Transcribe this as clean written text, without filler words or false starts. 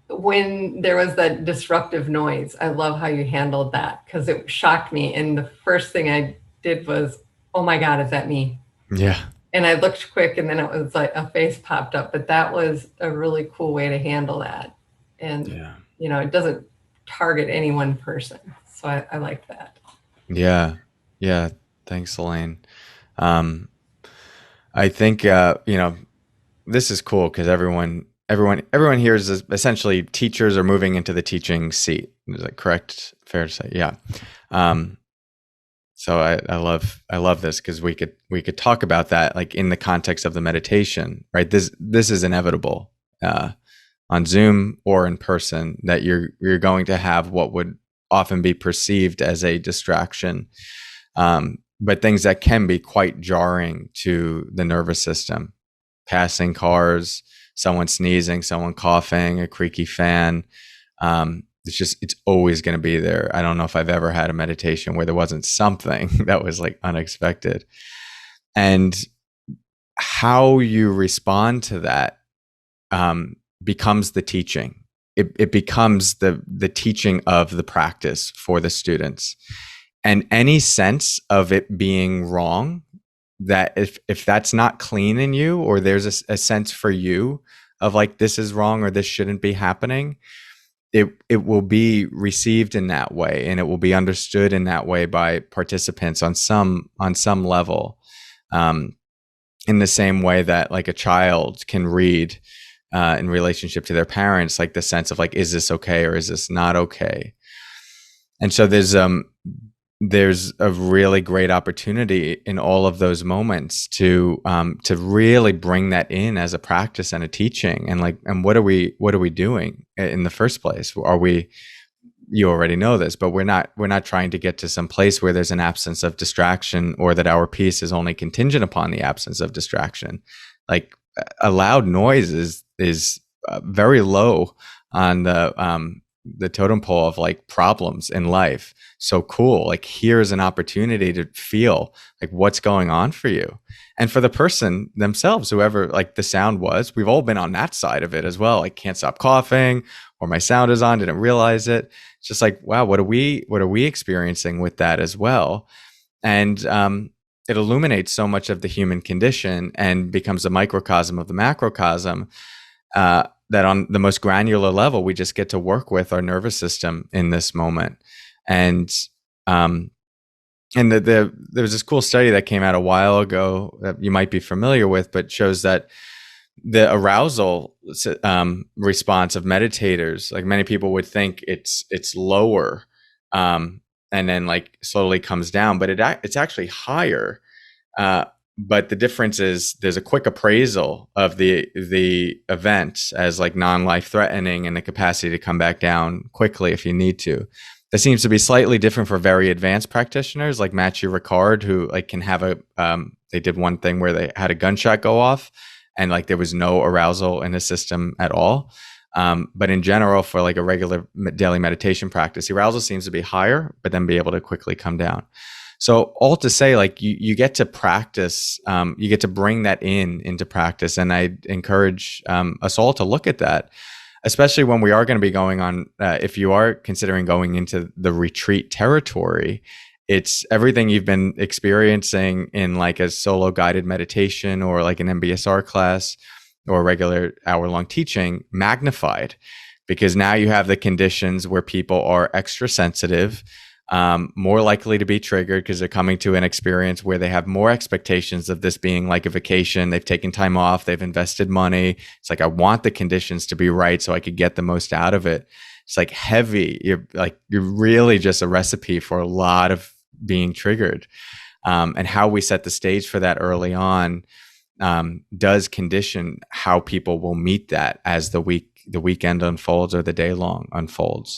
when there was that disruptive noise, I love how you handled that because it shocked me. And the first thing I did was, oh my God, is that me? Yeah. And I looked quick and then it was like a face popped up. But that was a really cool way to handle that. And, Yeah. it doesn't target any one person. So I like that. Yeah. Yeah. Thanks, Elaine. Um, I think, this is cool because everyone here is essentially teachers are moving into the teaching seat. Is that correct? Fair to say? Yeah. Um, so I love this because we could talk about that like in the context of the meditation, right? This is inevitable on Zoom or in person that you're going to have what would often be perceived as a distraction, but things that can be quite jarring to the nervous system. Passing cars, someone sneezing, someone coughing, a creaky fan. It's always going to be there. I don't know if I've ever had a meditation where there wasn't something that was like unexpected. And how you respond to that becomes the teaching. It becomes the teaching of the practice for the students. And any sense of it being wrong, that if that's not clean in you, or there's a sense for you of like this is wrong or this shouldn't be happening, it will be received in that way, and it will be understood in that way by participants on some level, um, in the same way that like a child can read in relationship to their parents, like the sense of like, is this okay or is this not okay? And so there's a really great opportunity in all of those moments to really bring that in as a practice and a teaching, and like, and what are we doing in the first place? Are we, you already know this, but we're not trying to get to some place where there's an absence of distraction, or that our peace is only contingent upon the absence of distraction. Like a loud noise is very low on the totem pole of like problems in life. So cool. Like here's an opportunity to feel like what's going on for you. And for the person themselves, whoever like the sound was, we've all been on that side of it as well. Like can't stop coughing, or my sound is on, didn't realize it. It's just like, wow, what are we experiencing with that as well? And it illuminates so much of the human condition and becomes a microcosm of the macrocosm, that on the most granular level, we just get to work with our nervous system in this moment. And um, there was this cool study that came out a while ago that you might be familiar with, but shows that the arousal response of meditators, like many people would think it's lower, and then like slowly comes down, but it's actually higher. Uh, but the difference is there's a quick appraisal of the event as like non-life threatening, and the capacity to come back down quickly if you need to. That seems to be slightly different for very advanced practitioners like Matthew Ricard, who like can have they did one thing where they had a gunshot go off and like there was no arousal in the system at all. But in general, for like a regular daily meditation practice, the arousal seems to be higher, but then be able to quickly come down. So all to say, like you get to practice, you get to bring that into practice, and I encourage us all to look at that, especially when we are going to be going on. If you are considering going into the retreat territory, it's everything you've been experiencing in like a solo guided meditation or like an MBSR class or a regular hour-long teaching magnified, because now you have the conditions where people are extra sensitive, more likely to be triggered because they're coming to an experience where they have more expectations of this being like a vacation. They've taken time off, they've invested money. It's like, I want the conditions to be right so I could get the most out of it. It's like heavy. You're really just a recipe for a lot of being triggered. And how we set the stage for that early on does condition how people will meet that as the weekend unfolds or the day long unfolds.